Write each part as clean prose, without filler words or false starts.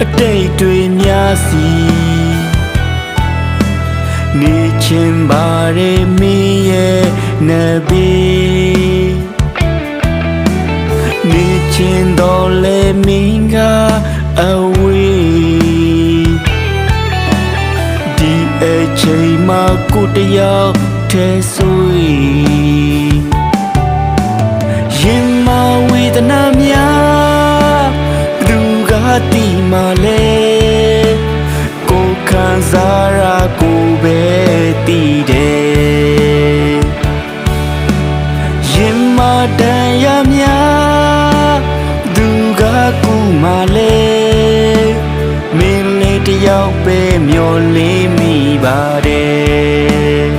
အတိတ်တွေများစီနေချင်းပါရမင်းရဲ့နဗီနေချင်းတော်လေမင်းကအဝေးဒီအချိန်မှာကိုတယောက်ထဲဆွေရင်မဝေဒနာများဘသူကတိမလဲကိုခံစားရကိုပဲတည်တယ်ရင်မတန်ရများဘသူကကူမလဲမင်းလေးတယောက်ပဲမျောလေးမိပါတယ်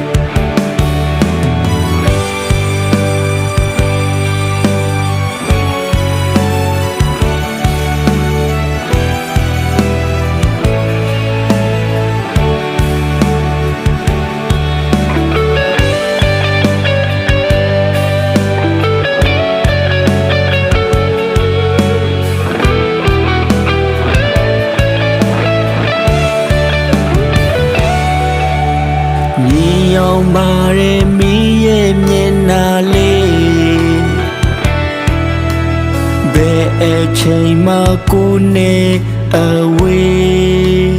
မြေရောင်ပါရမင်းရဲ့မျက်နှာလေးဘယ်အချိန်မှကိုနေအဝေး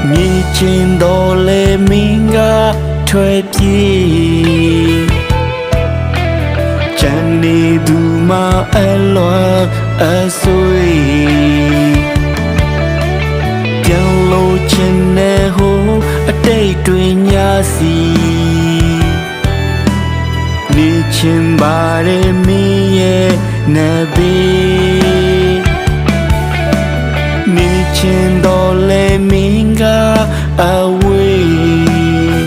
မြေချင်းတော်လေမင်းကထွက်ပြေးချမ်းနေသူမအလွန်အဆွေပြန်လို့ချင်တဲ့ဟိုအတိတ်တွေညာစီနေချင်းပါရမင်းရဲ့နဗီနေချင်းတော်လေမင်းကအဝေး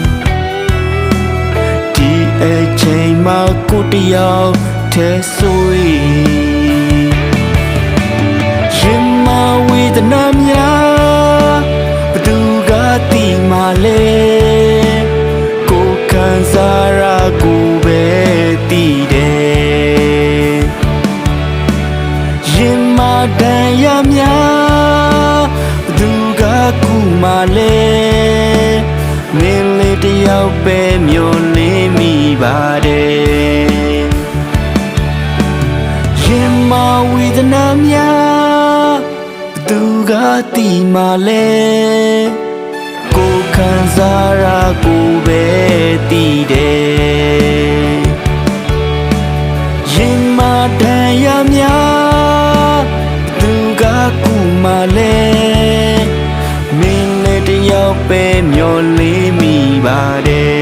ဒီအချိန်မှာကိုတယောက်ထဲဆွေရင်မဝေဒနာများဘသူကတိမလဲကိုခံစားရကိုပဲတည်တယ်ရင်မတန်ရများဘသူကကူမလဲမင်းလေးတယောက်ပဲမျောလေးမိပါတယ်ရင်မဝေဒနာများဘသူကတိမလဲကိုခံစားရကိုပဲတည်တယ်ရင်မတန်ရများဘသူကကူမလဲမင်းလေးတယောက်ပဲမျောလေးမိပါတယ်